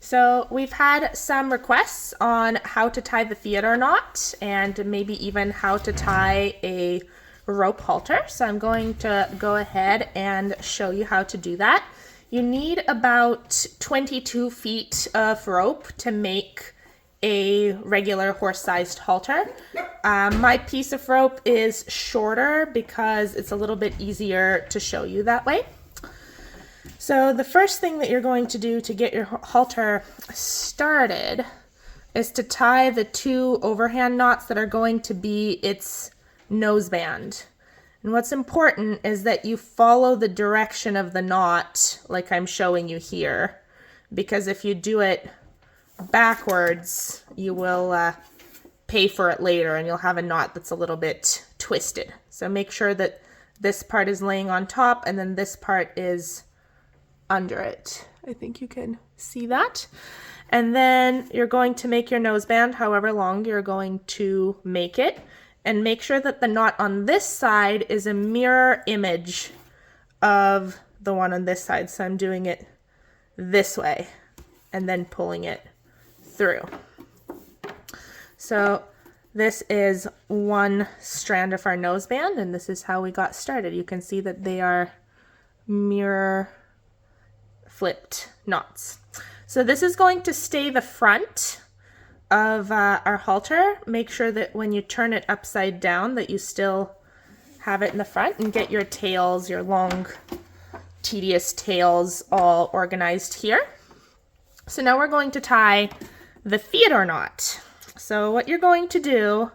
So we've had some requests on how to tie the theater knot and maybe even how to tie a rope halter. So I'm going to go ahead and show you how to do that. You need about 22 feet of rope to make a regular horse-sized halter. My piece of rope is shorter because it's a little bit easier to show you that way. So the first thing that you're going to do to get your halter started is to tie the two overhand knots that are going to be its noseband. And what's important is that you follow the direction of the knot like I'm showing you here, because if you do it backwards, you will pay for it later and you'll have a knot that's a little bit twisted. So make sure that this part is laying on top and then this part is under it. I think you can see that. And then you're going to make your noseband however long you're going to make it, and make sure that the knot on this side is a mirror image of the one on this side. So I'm doing it this way and then pulling it through. So this is one strand of our noseband, and this is how we got started. You can see that they are mirror flipped knots. So this is going to stay the front of our halter. Make sure that when you turn it upside down that you still have it in the front, and get your tails, your long tedious tails, all organized here. So now we're going to tie the theater knot. So what you're going to do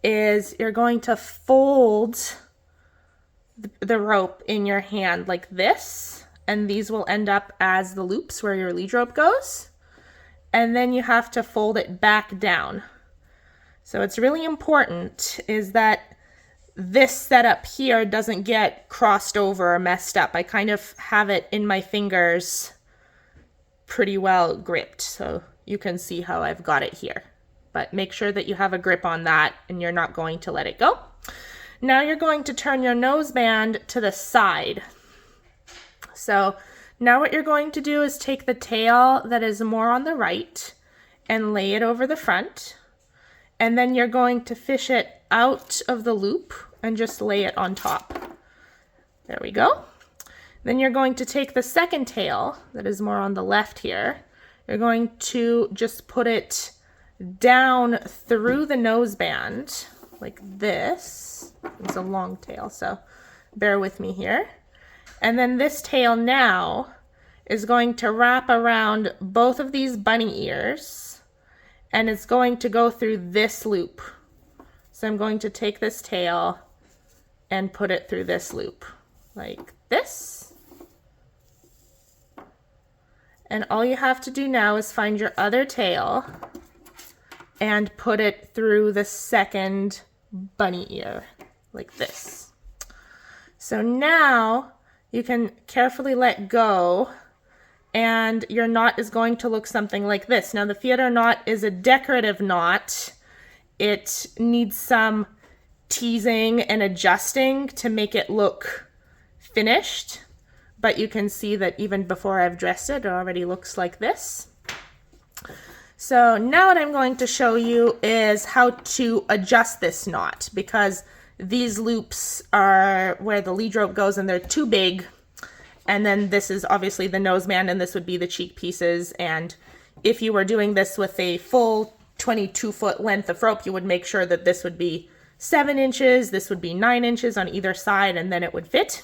is you're going to fold the rope in your hand like this, and these will end up as the loops where your lead rope goes. And then you have to fold it back down. So it's really important is that this setup here doesn't get crossed over or messed up. I kind of have it in my fingers pretty well gripped, so you can see how I've got it here. But make sure that you have a grip on that and you're not going to let it go. Now you're going to turn your noseband to the side. So now what you're going to do is take the tail that is more on the right and lay it over the front. And then you're going to fish it out of the loop and just lay it on top. There we go. Then you're going to take the second tail that is more on the left here. You're going to just put it down through the noseband like this. It's a long tail, so bear with me here. And then this tail now is going to wrap around both of these bunny ears, and it's going to go through this loop. So I'm going to take this tail and put it through this loop like this. And all you have to do now is find your other tail and put it through the second bunny ear like this. So now you can carefully let go, and your knot is going to look something like this. Now the theater knot is a decorative knot. It needs some teasing and adjusting to make it look finished, but you can see that even before I've dressed it, it already looks like this. So now what I'm going to show you is how to adjust this knot, because these loops are where the lead rope goes and they're too big. And then this is obviously the noseband and this would be the cheek pieces. And if you were doing this with a full 22-foot length of rope, you would make sure that this would be 7 inches, this would be 9 inches on either side, and then it would fit.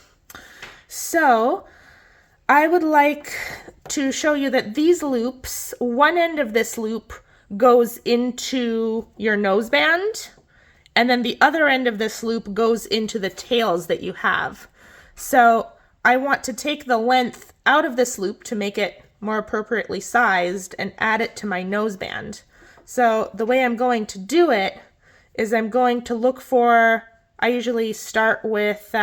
So I would like to show you that these loops, one end of this loop goes into your noseband, and then the other end of this loop goes into the tails that you have. So I want to take the length out of this loop to make it more appropriately sized and add it to my noseband. So the way I'm going to do it is I'm going to look for, I usually start with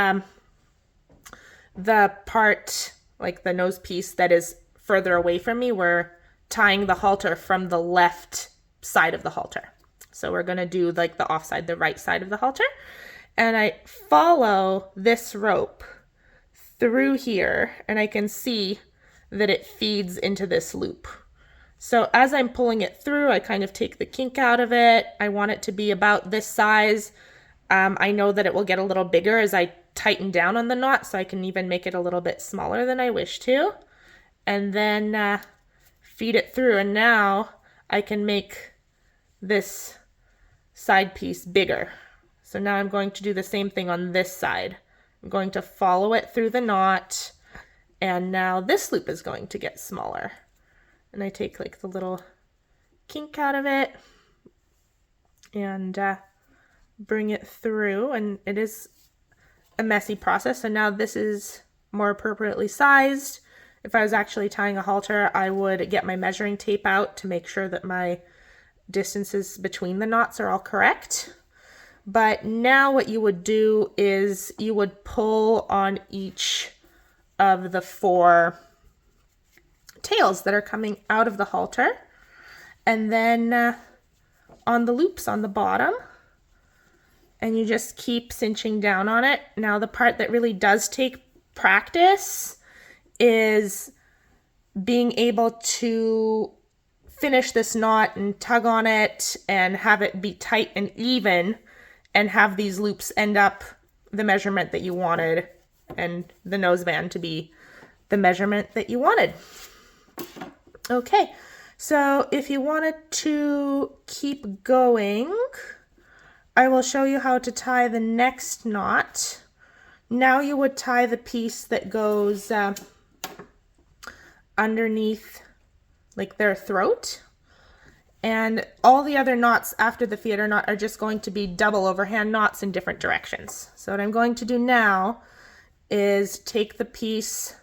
the part, like the nose piece that is further away from me. We're tying the halter from the left side of the halter. So we're going to do like the offside, the right side of the halter. And I follow this rope through here, and I can see that it feeds into this loop. So as I'm pulling it through, I kind of take the kink out of it. I want it to be about this size. I know that it will get a little bigger as I tighten down on the knot, so I can even make it a little bit smaller than I wish to. And then feed it through, and now I can make this side piece bigger. So now I'm going to do the same thing on this side. I'm going to follow it through the knot, and now this loop is going to get smaller. And I take like the little kink out of it and bring it through, and it is a messy process. So now this is more appropriately sized. If I was actually tying a halter, I would get my measuring tape out to make sure that my distances between the knots are all correct. But now what you would do is you would pull on each of the 4 tails that are coming out of the halter, and then on the loops on the bottom, and you just keep cinching down on it. Now the part that really does take practice is being able to finish this knot and tug on it and have it be tight and even and have these loops end up the measurement that you wanted and the noseband to be the measurement that you wanted. Okay, so if you wanted to keep going, I will show you how to tie the next knot. Now you would tie the piece that goes underneath like their throat, and all the other knots after the theater knot are just going to be double overhand knots in different directions. So what I'm going to do now is take the piece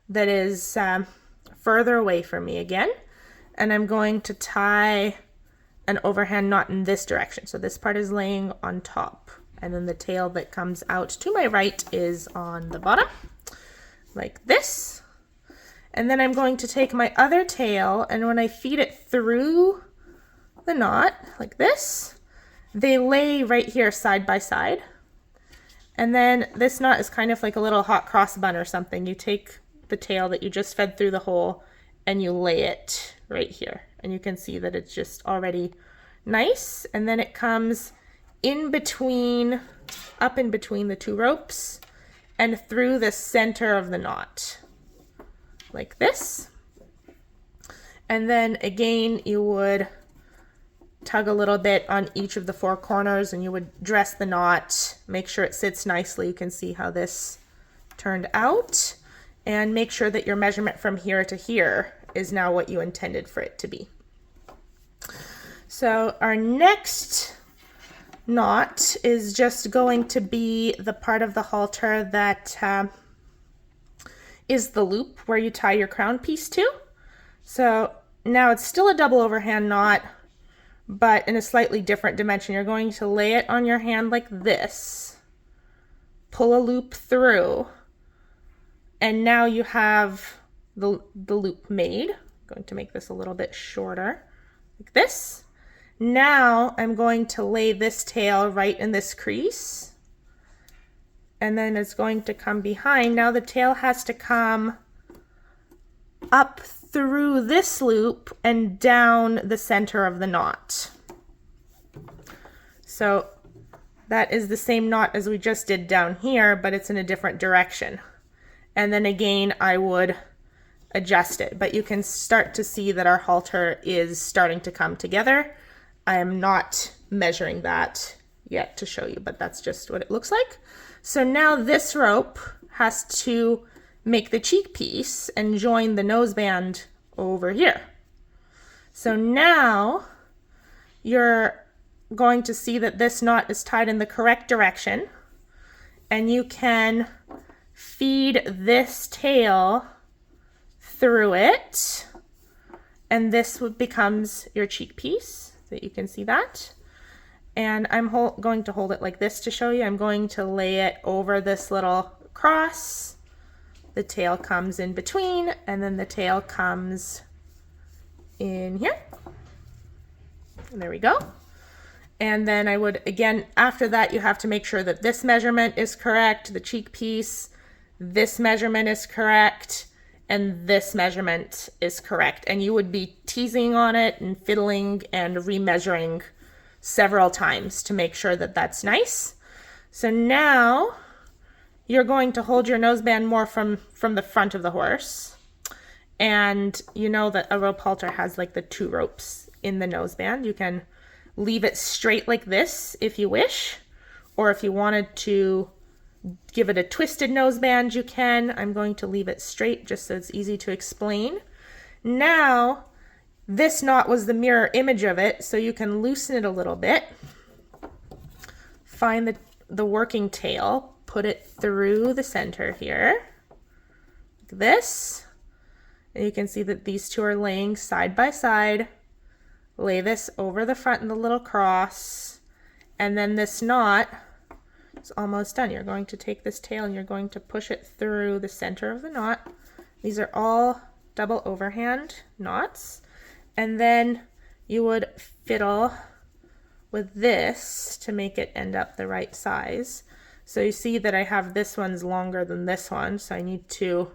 that is further away from me again, and I'm going to tie an overhand knot in this direction. So this part is laying on top, and then the tail that comes out to my right is on the bottom, like this. And then I'm going to take my other tail, and when I feed it through the knot, like this, they lay right here side by side. And then this knot is kind of like a little hot cross bun or something. You take the tail that you just fed through the hole and you lay it right here. And you can see that it's just already nice. And then it comes in between, up in between the 2 ropes and through the center of the knot, like this. And then again, you would tug a little bit on each of the 4 corners, and you would dress the knot, make sure it sits nicely. You can see how this turned out, and make sure that your measurement from here to here is now what you intended for it to be. So our next knot is just going to be the part of the halter that is the loop where you tie your crown piece to. So now it's still a double overhand knot, but in a slightly different dimension. You're going to lay it on your hand like this, pull a loop through, and now you have the loop made. I'm going to make this a little bit shorter, like this. Now I'm going to lay this tail right in this crease, and then it's going to come behind. Now the tail has to come up through this loop and down the center of the knot. So that is the same knot as we just did down here, but it's in a different direction. And then again, I would adjust it, but you can start to see that our halter is starting to come together. I am not measuring that yet to show you, but that's just what it looks like. So now this rope has to make the cheek piece and join the noseband over here. So now you're going to see that this knot is tied in the correct direction, and you can feed this tail through it, and this becomes your cheek piece, so you can see that. And I'm going to hold it like this to show you. I'm going to lay it over this little cross. The tail comes in between, and then the tail comes in here. And there we go. And then I would, again, after that, you have to make sure that this measurement is correct, the cheek piece, this measurement is correct, and this measurement is correct. And you would be teasing on it and fiddling and remeasuring several times to make sure that that's nice. So now you're going to hold your noseband more from the front of the horse. And you know that a rope halter has like the 2 ropes in the noseband. You can leave it straight like this if you wish, or if you wanted to give it a twisted noseband, you can. I'm going to leave it straight just so it's easy to explain. Now, this knot was the mirror image of it, so you can loosen it a little bit. Find the working tail, put it through the center here, like this. And you can see that these 2 are laying side by side. Lay this over the front in the little cross, and then this knot is almost done. You're going to take this tail and you're going to push it through the center of the knot. These are all double overhand knots. And then you would fiddle with this to make it end up the right size. So you see that I have this one's longer than this one, so I need to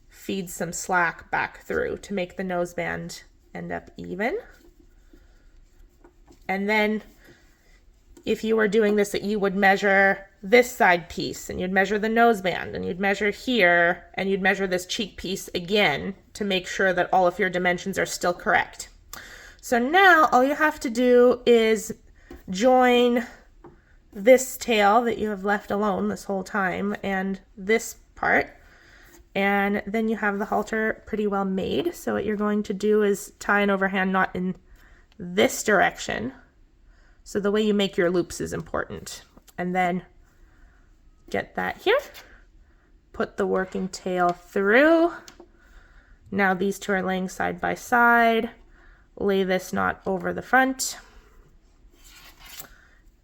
feed some slack back through to make the noseband end up even. And then if you were doing this, you would measure this side piece, and you'd measure the noseband, and you'd measure here, and you'd measure this cheek piece again to make sure that all of your dimensions are still correct. So now all you have to do is join this tail that you have left alone this whole time and this part, and then you have the halter pretty well made. So what you're going to do is tie an overhand knot in this direction. So the way you make your loops is important. And then get that here. Put the working tail through. Now these 2 are laying side by side. Lay this knot over the front.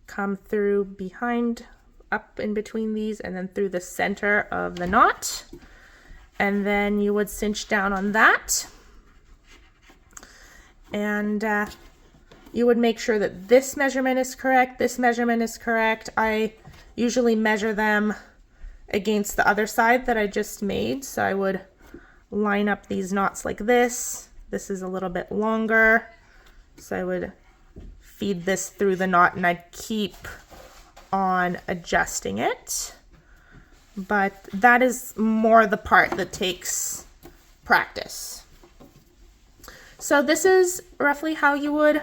Come through behind, up in between these, and then through the center of the knot. And then you would cinch down on that. And you would make sure that this measurement is correct, this measurement is correct. I usually measure them against the other side that I just made. So I would line up these knots like this. This is a little bit longer. So I would feed this through the knot and I'd keep on adjusting it. But that is more the part that takes practice. So this is roughly how you would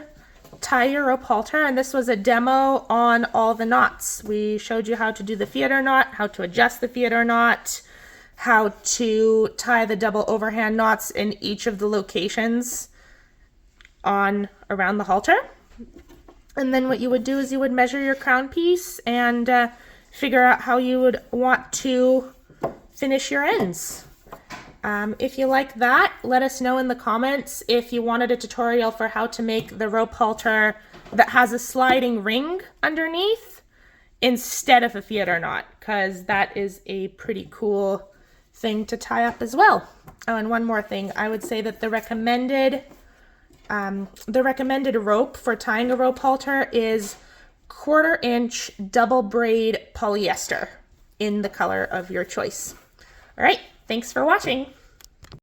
tie your rope halter, and this was a demo on all the knots. We showed you how to do the theater knot, how to adjust the theater knot, how to tie the double overhand knots in each of the locations around the halter. And then what you would do is you would measure your crown piece and figure out how you would want to finish your ends. If you like that, let us know in the comments if you wanted a tutorial for how to make the rope halter that has a sliding ring underneath instead of a theater knot, because that is a pretty cool thing to tie up as well. Oh, and one more thing, I would say that the recommended rope for tying a rope halter is 1/4 inch double braid polyester in the color of your choice. All right, thanks for watching.